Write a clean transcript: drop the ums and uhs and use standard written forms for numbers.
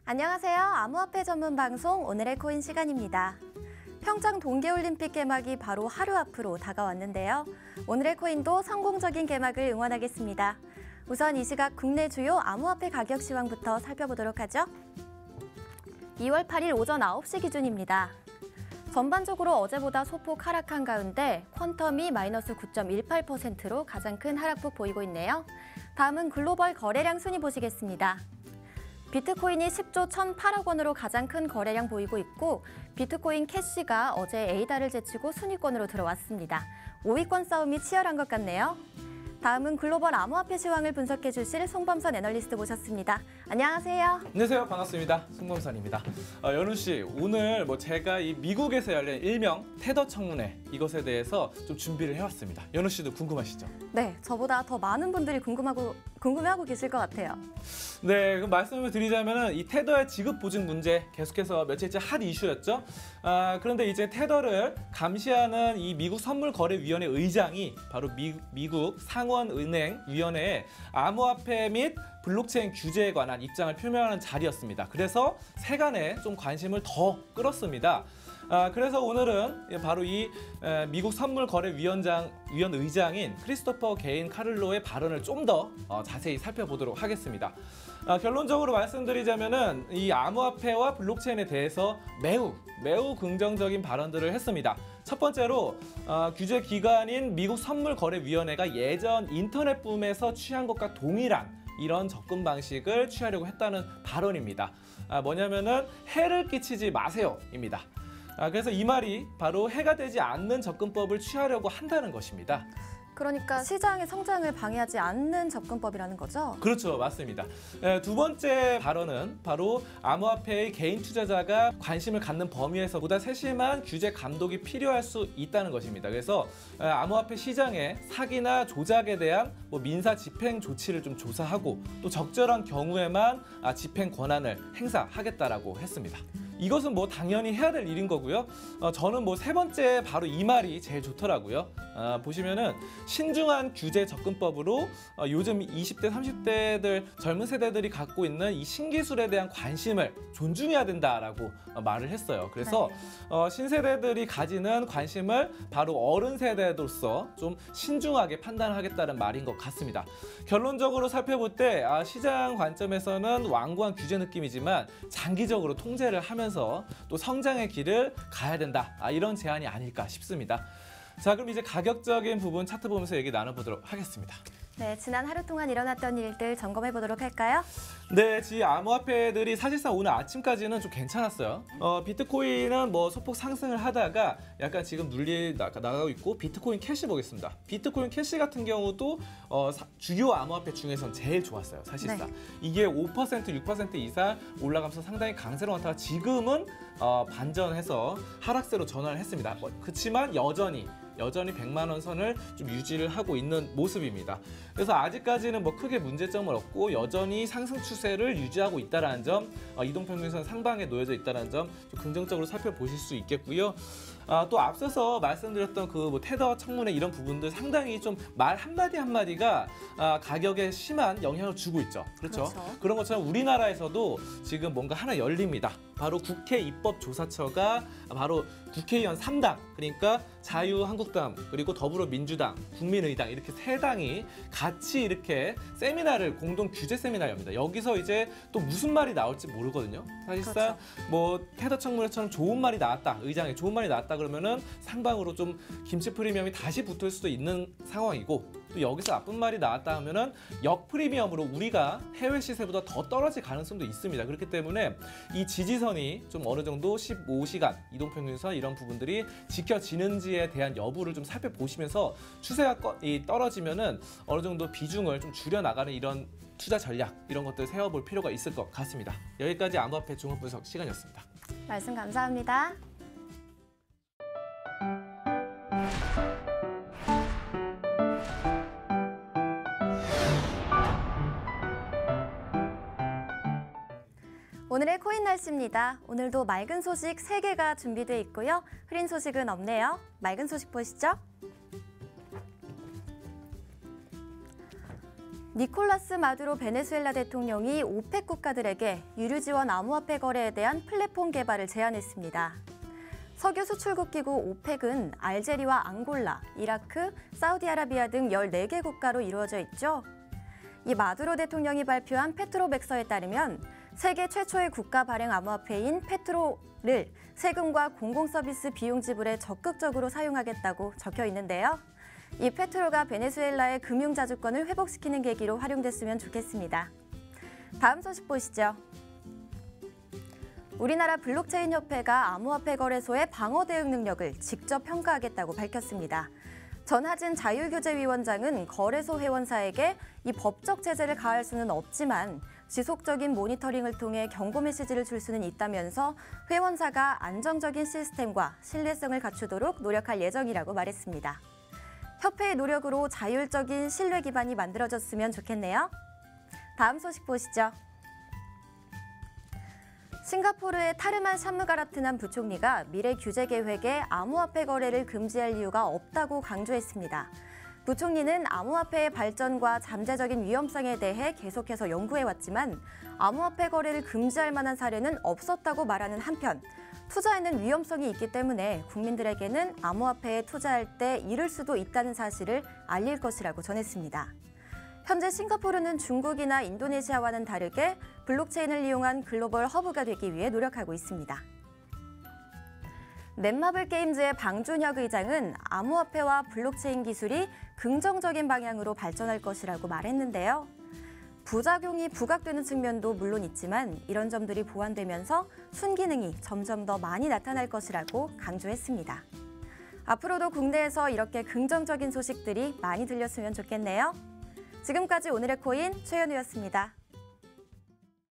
안녕하세요. 암호화폐 전문 방송 오늘의 코인 시간입니다. 평창 동계올림픽 개막이 바로 하루 앞으로 다가왔는데요. 오늘의 코인도 성공적인 개막을 응원하겠습니다. 우선 이 시각 국내 주요 암호화폐 가격 시황부터 살펴보도록 하죠. 2월 8일 오전 9시 기준입니다. 전반적으로 어제보다 소폭 하락한 가운데 퀀텀이 마이너스 9.18%로 가장 큰 하락폭 보이고 있네요. 다음은 글로벌 거래량 순위 보시겠습니다. 비트코인이 10조 1,008억 원으로 가장 큰 거래량 보이고 있고 비트코인 캐시가 어제 에이다를 제치고 순위권으로 들어왔습니다. 5위권 싸움이 치열한 것 같네요. 다음은 글로벌 암호화폐 시황을 분석해 주실 송범선 애널리스트 모셨습니다. 안녕하세요. 안녕하세요. 반갑습니다. 송범선입니다. 연우 씨, 오늘 제가 이 미국에서 열린 일명 테더 청문회 이것에 대해서 좀 준비를 해왔습니다. 연우 씨도 궁금하시죠? 네, 저보다 더 많은 분들이 궁금해하고 계실 것 같아요. 네, 그럼 말씀을 드리자면은 이 테더의 지급 보증 문제 계속해서 며칠째 핫 이슈였죠. 그런데 이제 테더를 감시하는 이 미국 선물거래위원회 의장이 바로 미국 상원은행위원회에 암호화폐 및 블록체인 규제에 관한 입장을 표명하는 자리였습니다. 그래서 세간에 좀 관심을 더 끌었습니다. 그래서 오늘은 바로 이 미국 선물거래위원 의장인 크리스토퍼 게인 카를로의 발언을 좀 더 자세히 살펴보도록 하겠습니다. 결론적으로 말씀드리자면은 이 암호화폐와 블록체인에 대해서 매우 긍정적인 발언들을 했습니다. 첫 번째로 규제 기관인 미국 선물거래위원회가 예전 인터넷 붐에서 취한 것과 동일한 이런 접근 방식을 취하려고 했다는 발언입니다. 뭐냐면은 해를 끼치지 마세요입니다. 그래서 이 말이 바로 해가 되지 않는 접근법을 취하려고 한다는 것입니다. 그러니까 시장의 성장을 방해하지 않는 접근법이라는 거죠? 그렇죠. 맞습니다. 두 번째 발언은 바로 암호화폐의 개인 투자자가 관심을 갖는 범위에서 보다 세심한 규제 감독이 필요할 수 있다는 것입니다. 그래서 암호화폐 시장의 사기나 조작에 대한 민사 집행 조치를 좀 조사하고 또 적절한 경우에만 집행 권한을 행사하겠다라고 했습니다. 이것은 당연히 해야 될 일인 거고요. 저는 세 번째 바로 이 말이 제일 좋더라고요. 보시면은 신중한 규제 접근법으로 요즘 20대, 30대들 젊은 세대들이 갖고 있는 이 신기술에 대한 관심을 존중해야 된다라고 말을 했어요. 그래서 신세대들이 가지는 관심을 바로 어른 세대로서 좀 신중하게 판단하겠다는 말인 것 같습니다. 결론적으로 살펴볼 때 시장 관점에서는 완고한 규제 느낌이지만 장기적으로 통제를 하면서 또 성장의 길을 가야 된다. 이런 제안이 아닐까 싶습니다. 자, 그럼 이제 가격적인 부분 차트 보면서 얘기 나눠보도록 하겠습니다. 네, 지난 하루 동안 일어났던 일들 점검해 보도록 할까요? 네, 암호화폐들이 사실상 오늘 아침까지는 좀 괜찮았어요. 비트코인은 소폭 상승을 하다가 약간 지금 눌리 나가고 있고 비트코인 캐시 보겠습니다. 비트코인 캐시 같은 경우도 주요 암호화폐 중에선 제일 좋았어요. 사실상. 네. 이게 5%, 6% 이상 올라가면서 상당히 강세로 갔다가 지금은 반전해서 하락세로 전환을 했습니다. 그렇지만 여전히 100만 원 선을 좀 유지를 하고 있는 모습입니다. 그래서 아직까지는 크게 문제점은 없고 여전히 상승 추세를 유지하고 있다는 점, 이동평균선 상방에 놓여져 있다는 점 좀 긍정적으로 살펴보실 수 있겠고요. 또 앞서서 말씀드렸던 테더 청문회 이런 부분들 상당히 좀 말 한마디 한마디가 가격에 심한 영향을 주고 있죠. 그렇죠? 그런 것처럼 우리나라에서도 지금 뭔가 하나 열립니다. 바로 국회 입법조사처가 바로 국회의원 3당, 그러니까 자유한국당, 그리고 더불어민주당, 국민의당 이렇게 세 당이 같이 이렇게 세미나를 공동 규제 세미나를 엽니다. 여기서 이제 또 무슨 말이 나올지 모르거든요. 사실상 테더 청문회처럼 좋은 말이 나왔다, 의장에 좋은 말이 나왔다 그러면은 상방으로 좀 김치 프리미엄이 다시 붙을 수도 있는 상황이고 또 여기서 나쁜 말이 나왔다 하면은 역 프리미엄으로 우리가 해외 시세보다 더 떨어질 가능성도 있습니다. 그렇기 때문에 이 지지선이 좀 어느 정도 15시간 이동평균선 이런 부분들이 지켜지는지에 대한 여부를 좀 살펴보시면서 추세가 떨어지면은 어느 정도 비중을 좀 줄여나가는 이런 투자 전략 이런 것들 세워볼 필요가 있을 것 같습니다. 여기까지 암호화폐 종합 분석 시간이었습니다. 말씀 감사합니다. 오늘의 코인 날씨입니다. 오늘도 맑은 소식 3개가 준비되어 있고요. 흐린 소식은 없네요. 맑은 소식 보시죠. 니콜라스 마두로 베네수엘라 대통령이 오펙 국가들에게 유류 지원 암호화폐 거래에 대한 플랫폼 개발을 제안했습니다. 석유 수출국 기구 오펙은 알제리와 앙골라, 이라크, 사우디아라비아 등 14개 국가로 이루어져 있죠. 이 마두로 대통령이 발표한 페트로백서에 따르면 세계 최초의 국가 발행 암호화폐인 페트로를 세금과 공공서비스 비용 지불에 적극적으로 사용하겠다고 적혀 있는데요. 이 페트로가 베네수엘라의 금융자주권을 회복시키는 계기로 활용됐으면 좋겠습니다. 다음 소식 보시죠. 우리나라 블록체인 협회가 암호화폐 거래소의 방어 대응 능력을 직접 평가하겠다고 밝혔습니다. 전하진 자율규제위원장은 거래소 회원사에게 이 법적 제재를 가할 수는 없지만 지속적인 모니터링을 통해 경고 메시지를 줄 수는 있다면서 회원사가 안정적인 시스템과 신뢰성을 갖추도록 노력할 예정이라고 말했습니다. 협회의 노력으로 자율적인 신뢰 기반이 만들어졌으면 좋겠네요. 다음 소식 보시죠. 싱가포르의 타르만 샴무가라트남 부총리가 미래 규제 계획에 암호화폐 거래를 금지할 이유가 없다고 강조했습니다. 부총리는 암호화폐의 발전과 잠재적인 위험성에 대해 계속해서 연구해왔지만 암호화폐 거래를 금지할 만한 사례는 없었다고 말하는 한편 투자에는 위험성이 있기 때문에 국민들에게는 암호화폐에 투자할 때 잃을 수도 있다는 사실을 알릴 것이라고 전했습니다. 현재 싱가포르는 중국이나 인도네시아와는 다르게 블록체인을 이용한 글로벌 허브가 되기 위해 노력하고 있습니다. 넷마블 게임즈의 방준혁 의장은 암호화폐와 블록체인 기술이 긍정적인 방향으로 발전할 것이라고 말했는데요. 부작용이 부각되는 측면도 물론 있지만 이런 점들이 보완되면서 순기능이 점점 더 많이 나타날 것이라고 강조했습니다. 앞으로도 국내에서 이렇게 긍정적인 소식들이 많이 들렸으면 좋겠네요. 지금까지 오늘의 코인 최현우였습니다.